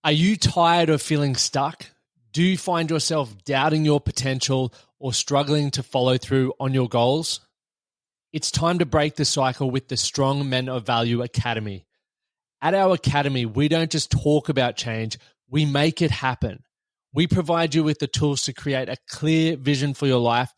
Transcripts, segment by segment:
Are you tired of feeling stuck? Do you find yourself doubting your potential or struggling to follow through on your goals? It's time to break the cycle with the Strong Men of Value Academy. At our academy, we don't just talk about change, we make it happen. We provide you with the tools to create a clear vision for your life,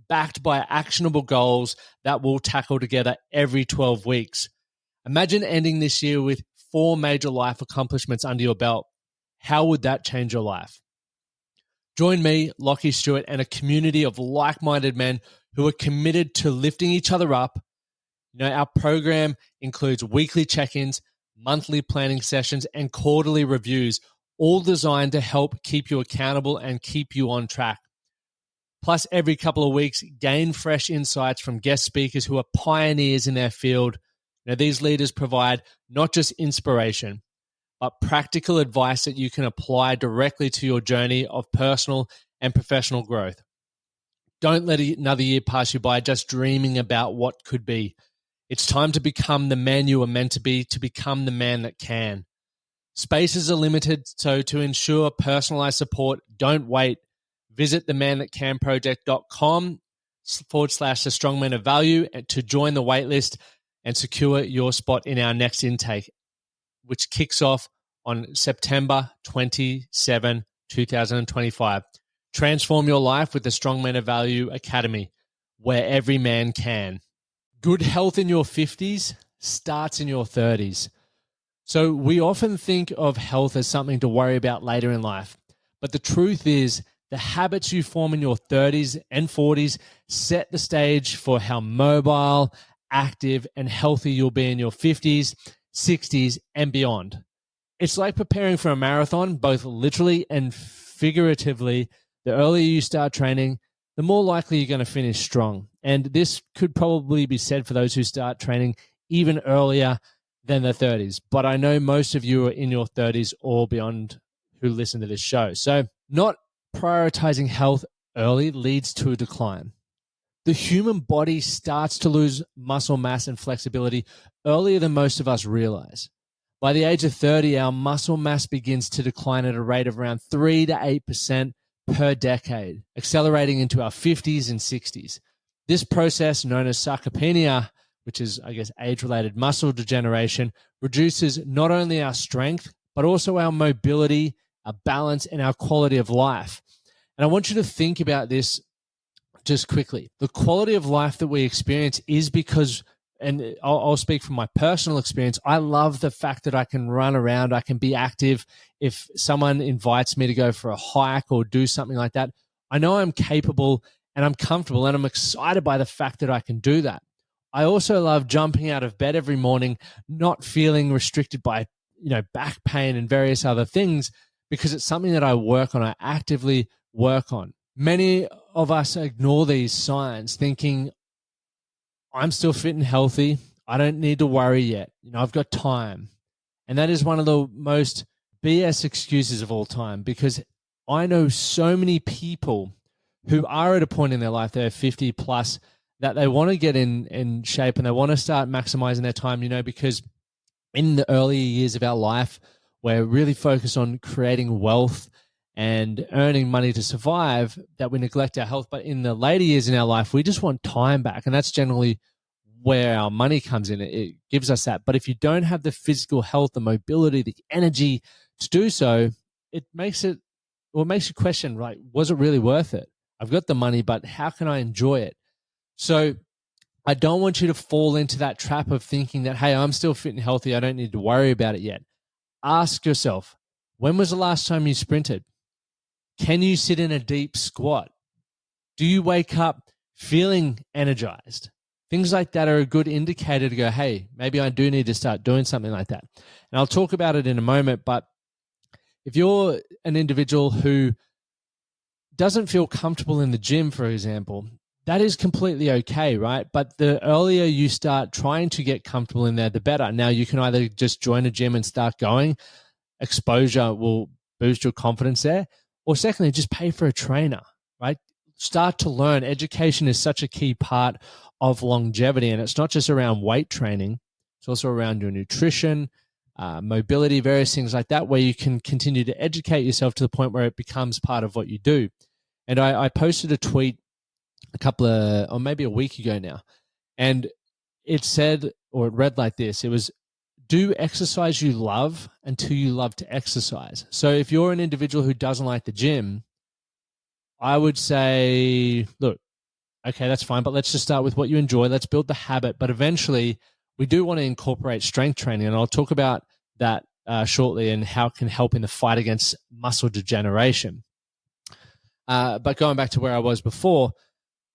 backed by actionable goals that we'll tackle together every 12 weeks. Imagine ending this year with 4 major life accomplishments under your belt. How would that change your life? Join me, Lachlan, Stuart, and a community of like-minded men who are committed to lifting each other up. Our program includes weekly check-ins, monthly planning sessions, and quarterly reviews, all designed to help keep you accountable and keep you on track. Plus, every couple of weeks, gain fresh insights from guest speakers who are pioneers in their field. These leaders provide not just inspiration, but practical advice that you can apply directly to your journey of personal and professional growth. Don't let another year pass you by just dreaming about what could be. It's time to become the man you are meant to become the man that can. Spaces are limited, so to ensure personalized support, don't wait. Visit themanthatcanproject.com/the strong men of value to join the waitlist and secure your spot in our next intake, which kicks off on September 27, 2025. Transform your life with the Strong Men of Value Academy, where every man can. Good health in your 50s starts in your 30s. So we often think of health as something to worry about later in life. But the truth is, the habits you form in your 30s and 40s set the stage for how mobile, active, and healthy you'll be in your 50s, 60s, and beyond. It's like preparing for a marathon, both literally and figuratively. The earlier you start training, the more likely you're going to finish strong. And this could probably be said for those who start training even earlier than the 30s. But I know most of you are in your 30s or beyond who listen to this show. So not prioritizing health early leads to a decline. The human body starts to lose muscle mass and flexibility earlier than most of us realize. By the age of 30, our muscle mass begins to decline at a rate of around 3 to 8% per decade, accelerating into our 50s and 60s. This process, known as sarcopenia, which is, age-related muscle degeneration, reduces not only our strength, but also our mobility, our balance, and our quality of life. And I want you to think about this just quickly. The quality of life that we experience is because, and I'll speak from my personal experience, I love the fact that I can run around, I can be active. If someone invites me to go for a hike or do something like that, I know I'm capable and I'm comfortable and I'm excited by the fact that I can do that. I also love jumping out of bed every morning, not feeling restricted by, back pain and various other things, because it's something that I work on, I actively work on. Many of us ignore these signs thinking, I'm still fit and healthy. I don't need to worry yet. I've got time. And that is one of the most BS excuses of all time, because I know so many people who are at a point in their life, they're 50 plus, that they want to get in shape and they want to start maximizing their time, because in the earlier years of our life, we're really focused on creating wealth and earning money to survive, that we neglect our health. But in the later years in our life, we just want time back. And that's generally where our money comes in. It gives us that. But if you don't have the physical health, the mobility, the energy to do so, it makes you question, right? Was it really worth it? I've got the money, but how can I enjoy it? So I don't want you to fall into that trap of thinking that, hey, I'm still fit and healthy, I don't need to worry about it yet. Ask yourself, when was the last time you sprinted? Can you sit in a deep squat? Do you wake up feeling energized? Things like that are a good indicator to go, hey, maybe I do need to start doing something like that. And I'll talk about it in a moment, but if you're an individual who doesn't feel comfortable in the gym, for example, that is completely okay, right? But the earlier you start trying to get comfortable in there, the better. Now, you can either just join a gym and start going. Exposure will boost your confidence there. Or secondly, just pay for a trainer, right? Start to learn. Education is such a key part of longevity, and it's not just around weight training. It's also around your nutrition, mobility, various things like that, where you can continue to educate yourself to the point where it becomes part of what you do. And I posted a tweet or maybe a week ago now, and it said, or it read like this. It was, do exercise you love until you love to exercise. So if you're an individual who doesn't like the gym, I would say, look, okay, that's fine, but let's just start with what you enjoy. Let's build the habit. But eventually, we do want to incorporate strength training, and I'll talk about that shortly and how it can help in the fight against muscle degeneration. But going back to where I was before,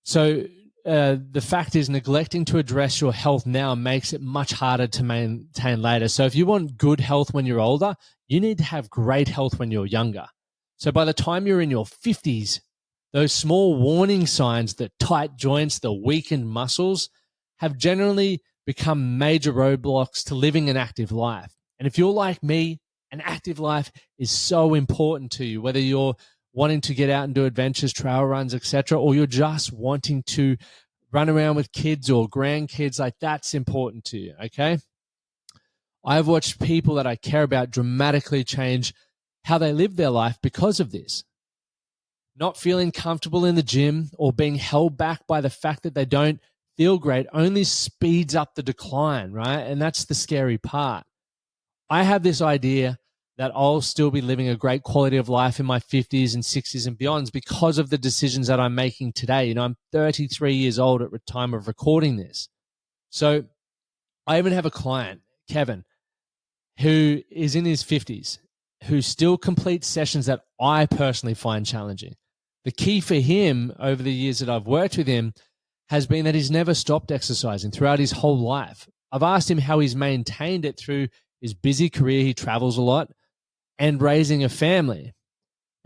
so the fact is, neglecting to address your health now makes it much harder to maintain later. So if you want good health when you're older, you need to have great health when you're younger. So by the time you're in your 50s, those small warning signs, the tight joints, the weakened muscles, have generally become major roadblocks to living an active life. And if you're like me, an active life is so important to you, whether you're wanting to get out and do adventures, trail runs, etc., or you're just wanting to run around with kids or grandkids, like that's important to you, okay? I've watched people that I care about dramatically change how they live their life because of this. Not feeling comfortable in the gym or being held back by the fact that they don't feel great only speeds up the decline, right? And that's the scary part. I have this idea that I'll still be living a great quality of life in my 50s and 60s and beyonds because of the decisions that I'm making today. You know, I'm 33 years old at the time of recording this. So I even have a client, Kevin, who is in his 50s, who still completes sessions that I personally find challenging. The key for him over the years that I've worked with him has been that he's never stopped exercising throughout his whole life. I've asked him how he's maintained it through his busy career. He travels a lot, and raising a family.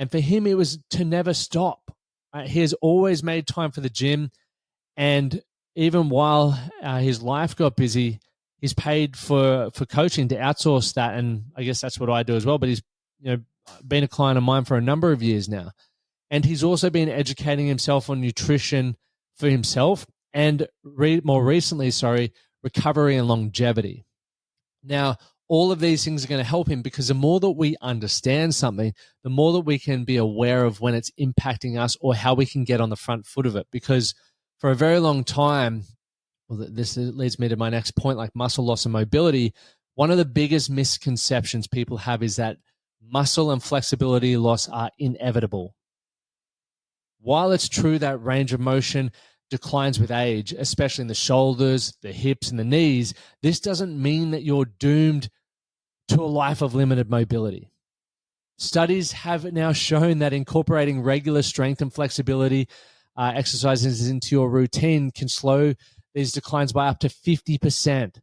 And for him, it was to never stop. He has always made time for the gym. And even while his life got busy, he's paid for coaching to outsource that. And I guess that's what I do as well. But he's been a client of mine for a number of years now. And he's also been educating himself on nutrition for himself and more recently, recovery and longevity. Now, all of these things are going to help him because the more that we understand something, the more that we can be aware of when it's impacting us or how we can get on the front foot of it. Because for a very long time, well, this leads me to my next point, like muscle loss and mobility. One of the biggest misconceptions people have is that muscle and flexibility loss are inevitable. While it's true that range of motion declines with age, especially in the shoulders, the hips, and the knees, this doesn't mean that you're doomed to a life of limited mobility. Studies have now shown that incorporating regular strength and flexibility exercises into your routine can slow these declines by up to 50%.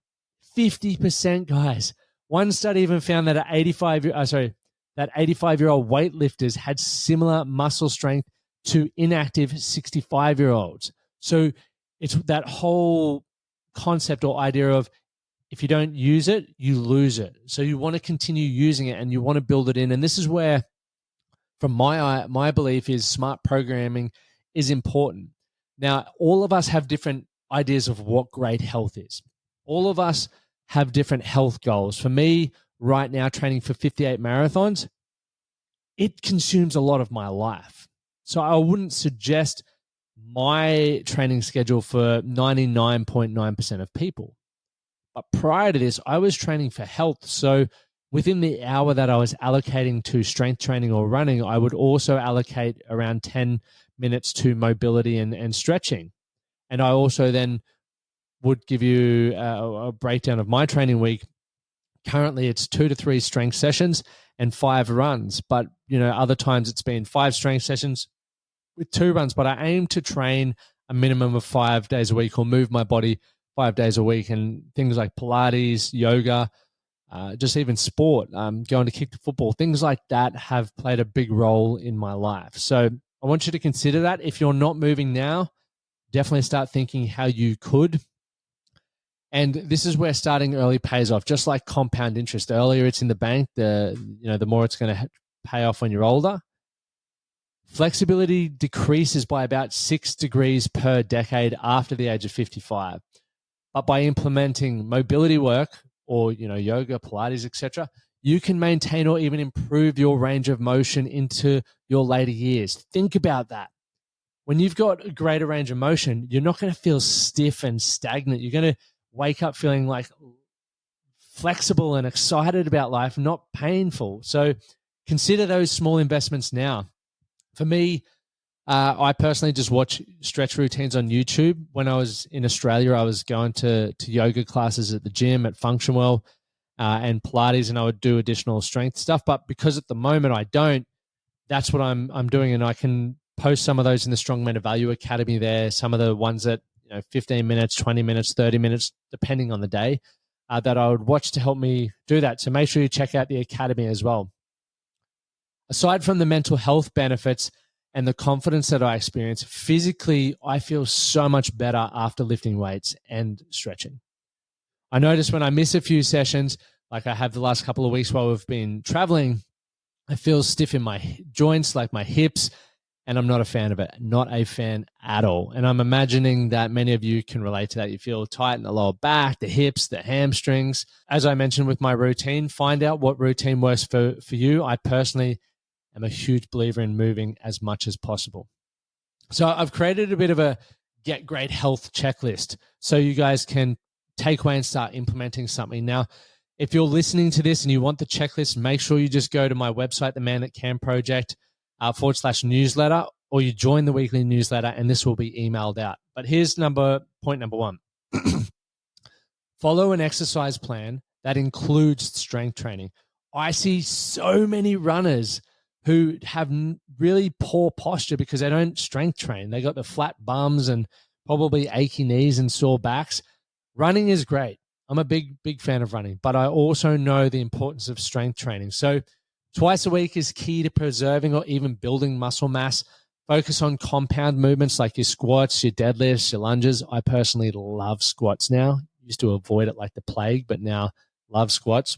50%, guys. One study even found that 85-year-old weightlifters had similar muscle strength to inactive 65-year-olds. So it's that whole concept or idea of if you don't use it, you lose it. So you want to continue using it and you want to build it in. And this is where, from my belief, is smart programming is important. Now, all of us have different ideas of what great health is. All of us have different health goals. For me, right now, training for 58 marathons, it consumes a lot of my life. So I wouldn't suggest my training schedule for 99.9% of people. But prior to this, I was training for health. So within the hour that I was allocating to strength training or running, I would also allocate around 10 minutes to mobility and stretching. And I also then would give you a breakdown of my training week. Currently, it's 2 to 3 strength sessions and 5 runs. But, other times it's been 5 strength sessions with 2 runs. But I aim to train a minimum of 5 days a week or move my body 5 days a week, and things like Pilates, yoga, just even sport, going to kick the football, things like that have played a big role in my life. So I want you to consider that. If you're not moving now, definitely start thinking how you could. And this is where starting early pays off, just like compound interest. The earlier it's in the bank, the more it's going to pay off when you're older. Flexibility decreases by about 6 degrees per decade after the age of 55. But by implementing mobility work or yoga, Pilates, etc., you can maintain or even improve your range of motion into your later years. Think about that. When you've got a greater range of motion, you're not going to feel stiff and stagnant. You're going to wake up feeling like flexible and excited about life, not painful. So consider those small investments now. For me, I personally just watch stretch routines on YouTube. When I was in Australia, I was going to yoga classes at the gym at Functionwell and Pilates, and I would do additional strength stuff. But because at the moment I don't, that's what I'm doing, and I can post some of those in the Strong Men of Value Academy there. Some of the ones that 15 minutes, 20 minutes, 30 minutes, depending on the day, that I would watch to help me do that. So make sure you check out the Academy as well. Aside from the mental health benefits and the confidence that I experience, physically, I feel so much better after lifting weights and stretching. I notice when I miss a few sessions, like I have the last couple of weeks while we've been traveling, I feel stiff in my joints, like my hips, and I'm not a fan of it. Not a fan at all. And I'm imagining that many of you can relate to that. You feel tight in the lower back, the hips, the hamstrings. As I mentioned with my routine, find out what routine works for you. I personally am a huge believer in moving as much as possible. So I've created a bit of a get great health checklist so you guys can take away and start implementing something. Now, if you're listening to this and you want the checklist, make sure you just go to my website, the Man That Can Project /newsletter, or you join the weekly newsletter and this will be emailed out. But here's point number one. Follow an exercise plan that includes strength training. I see so many runners who have really poor posture because they don't strength train. They got the flat bums and probably achy knees and sore backs. Running is great. I'm a big fan of running, but I also know the importance of strength training. So twice a week is key to preserving or even building muscle mass. Focus on compound movements like your squats, your deadlifts, your lunges. I personally love squats now. Used to avoid it like the plague, but now love squats.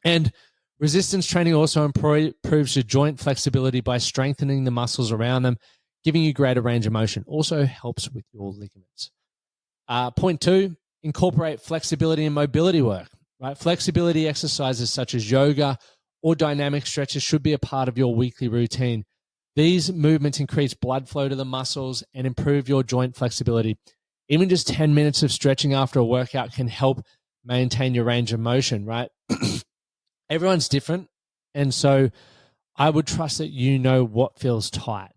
And resistance training also improves your joint flexibility by strengthening the muscles around them, giving you greater range of motion. Also helps with your ligaments. Point two, incorporate flexibility and mobility work. Right? Flexibility exercises such as yoga or dynamic stretches should be a part of your weekly routine. These movements increase blood flow to the muscles and improve your joint flexibility. Even just 10 minutes of stretching after a workout can help maintain your range of motion, right? Everyone's different, and so I would trust that you know what feels tight.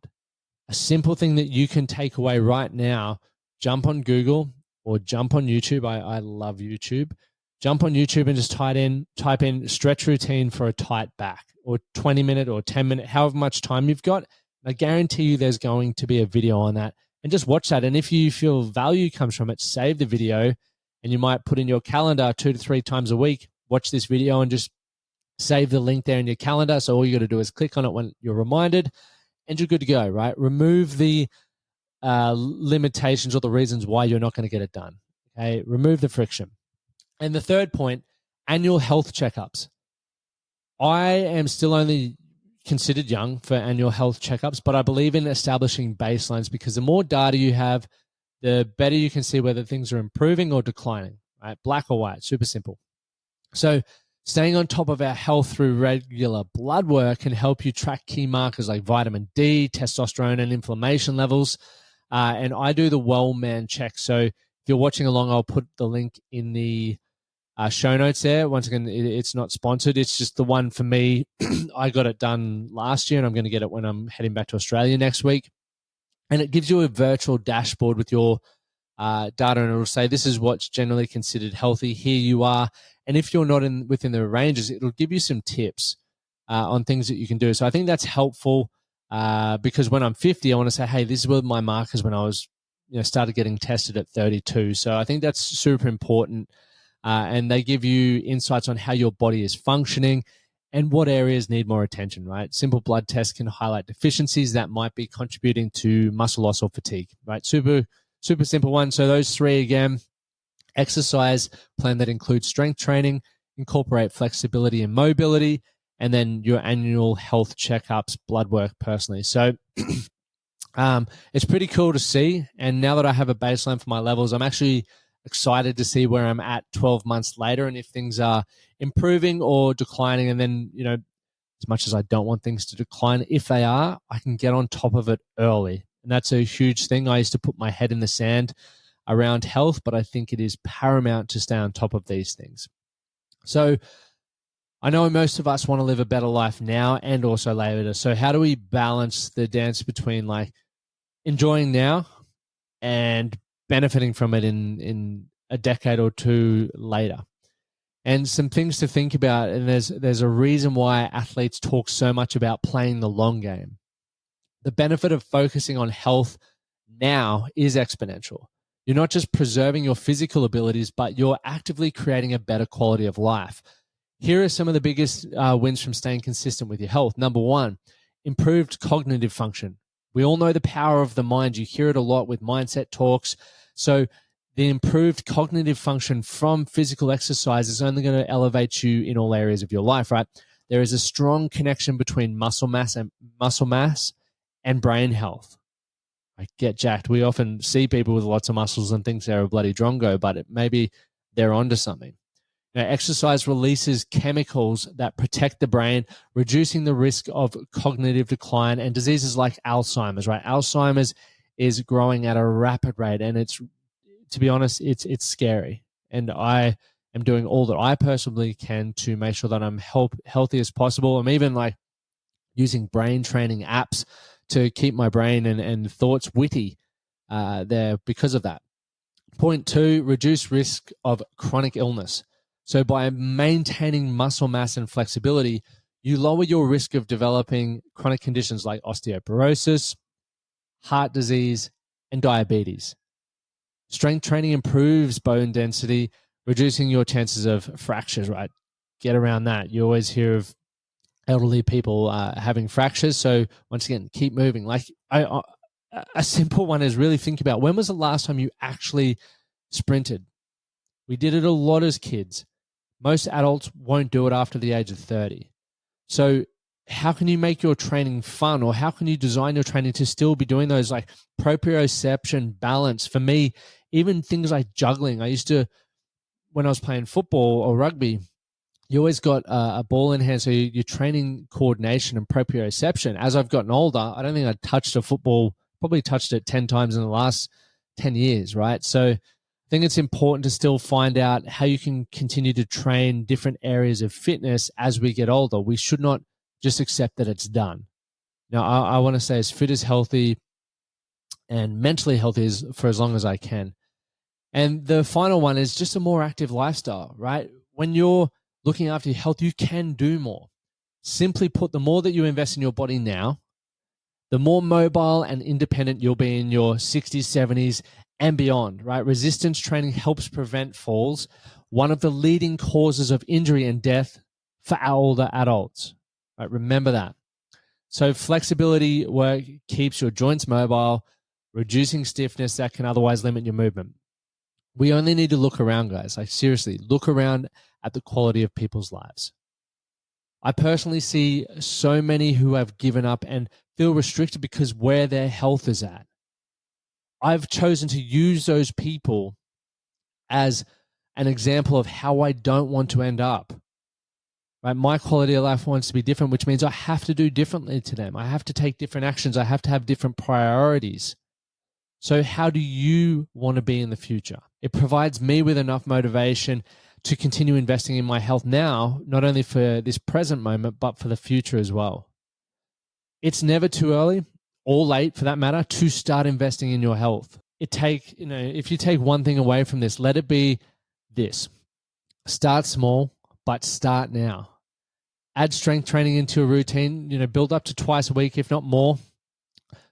A simple thing that you can take away right now, jump on Google or jump on YouTube. I love YouTube. Jump on YouTube and just type in stretch routine for a tight back, or 20-minute or 10-minute, however much time you've got. I guarantee you there's going to be a video on that, and just watch that. And if you feel value comes from it, save the video, and you might put in your calendar 2 to 3 times a week, watch this video and just save the link there in your calendar. So all you got to do is click on it when you're reminded and you're good to go, right? Remove the limitations or the reasons why you're not going to get it done. Okay, remove the friction. And the third point, annual health checkups. I am still only considered young for annual health checkups, but I believe in establishing baselines because the more data you have, the better you can see whether things are improving or declining, right? Black or white, super simple. So staying on top of our health through regular blood work can help you track key markers like vitamin D, testosterone, and inflammation levels. And I do the Well-Man check. So if you're watching along, I'll put the link in the show notes there. Once again, it's not sponsored. It's just the one for me. I got it done last year, and I'm going to get it when I'm heading back to Australia next week. And it gives you a virtual dashboard with your data, and it will say this is what's generally considered healthy. Here you are. And if you're not within the ranges, it'll give you some tips on things that you can do. So I think that's helpful because when I'm 50, I want to say, hey, this is where my markers when I was, started getting tested at 32. So I think that's super important. And they give you insights on how your body is functioning and what areas need more attention, right? Simple blood tests can highlight deficiencies that might be contributing to muscle loss or fatigue, right? Super simple one. So those three again: exercise plan that includes strength training, incorporate flexibility and mobility, and then your annual health checkups, blood work personally. So it's pretty cool to see. And now that I have a baseline for my levels, I'm actually excited to see where I'm at 12 months later and if things are improving or declining. And then, as much as I don't want things to decline, if they are, I can get on top of it early. And that's a huge thing. I used to put my head in the sand around health, but I think it is paramount to stay on top of these things. So I know most of us want to live a better life now and also later. So how do we balance the dance between like enjoying now and benefiting from it in a decade or two later? And some things to think about, and there's a reason why athletes talk so much about playing the long game. The benefit of focusing on health now is exponential. You're not just preserving your physical abilities, but you're actively creating a better quality of life. Here are some of the biggest wins from staying consistent with your health. Number one, improved cognitive function. We all know the power of the mind. You hear it a lot with mindset talks. So the improved cognitive function from physical exercise is only going to elevate you in all areas of your life, right? There is a strong connection between muscle mass and brain health. I get jacked. We often see people with lots of muscles and think they're a bloody drongo, but maybe they're onto something. Exercise releases chemicals that protect the brain, reducing the risk of cognitive decline and diseases like Alzheimer's, right? Alzheimer's is growing at a rapid rate, and to be honest, it's scary. And I am doing all that I personally can to make sure that I'm healthy as possible. I'm even like using brain training apps to keep my brain and thoughts witty there because of that. Point two, reduce risk of chronic illness. So by maintaining muscle mass and flexibility, you lower your risk of developing chronic conditions like osteoporosis, heart disease, and diabetes. Strength training improves bone density, reducing your chances of fractures, right? Get around that. You always hear of elderly people having fractures. So once again, keep moving. Like a simple one is really think about, when was the last time you actually sprinted? We did it a lot as kids. Most adults won't do it after the age of 30. So how can you make your training fun, or how can you design your training to still be doing those like proprioception, balance? For me, even things like juggling. I used to, when I was playing football or rugby, you always got a ball in hand, so you're training coordination and proprioception. As I've gotten older, I don't think I touched a football, probably touched it 10 times in the last 10 years, right? So I think it's important to still find out how you can continue to train different areas of fitness as we get older. We should not just accept that it's done. Now, I want to say as fit as healthy and mentally healthy for as long as I can. And the final one is just a more active lifestyle, right? When you're looking after your health, you can do more. Simply put, the more that you invest in your body now, the more mobile and independent you'll be in your 60s, 70s, and beyond, right? Resistance training helps prevent falls, one of the leading causes of injury and death for our older adults, right? Remember that. So flexibility work keeps your joints mobile, reducing stiffness that can otherwise limit your movement. We only need to look around, guys. Like seriously, look around at the quality of people's lives. I personally see so many who have given up and feel restricted because where their health is at. I've chosen to use those people as an example of how I don't want to end up. Right? My quality of life wants to be different, which means I have to do differently to them. I have to take different actions. I have to have different priorities. So how do you want to be in the future? It provides me with enough motivation to continue investing in my health now, not only for this present moment, but for the future as well. It's never too early or late for that matter to start investing in your health. If you take one thing away from this, let it be this. Start small, but start now. Add strength training into a routine, build up to twice a week, if not more.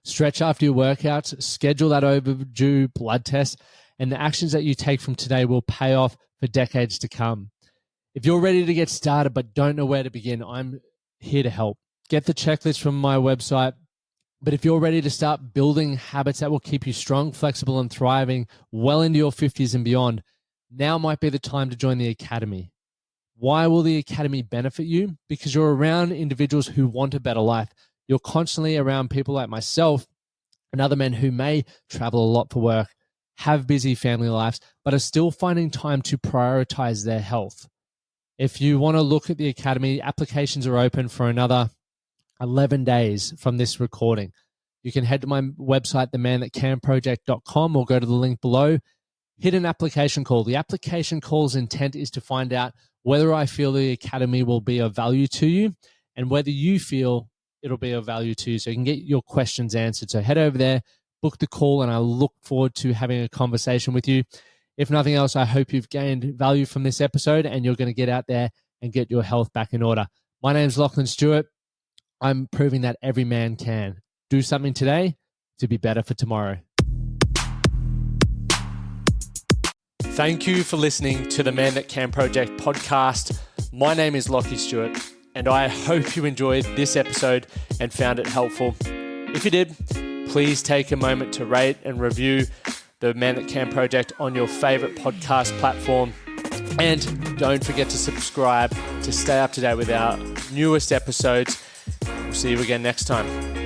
Stretch after your workouts, schedule that overdue blood test, and the actions that you take from today will pay off for decades to come. If you're ready to get started but don't know where to begin, I'm here to help. Get the checklist from my website. But if you're ready to start building habits that will keep you strong, flexible, and thriving well into your 50s and beyond, now might be the time to join the Academy. Why will the Academy benefit you? Because you're around individuals who want a better life. You're constantly around people like myself and other men who may travel a lot for work, have busy family lives, but are still finding time to prioritize their health. If you want to look at the Academy, applications are open for another 11 days from this recording. You can head to my website, themanthatcanproject.com, or go to the link below. Hit an application call. The application call's intent is to find out whether I feel the Academy will be of value to you and whether you feel it'll be of value to you so you can get your questions answered. So head over there, book the call, and I look forward to having a conversation with you. If nothing else, I hope you've gained value from this episode and you're going to get out there and get your health back in order. My name's Lachlan Stuart. I'm proving that every man can. Do something today to be better for tomorrow. Thank you for listening to the Man That Can Project podcast. My name is Lachie Stuart, and I hope you enjoyed this episode and found it helpful. If you did, please take a moment to rate and review the Man That Can Project on your favorite podcast platform. And don't forget to subscribe to stay up to date with our newest episodes. We'll see you again next time.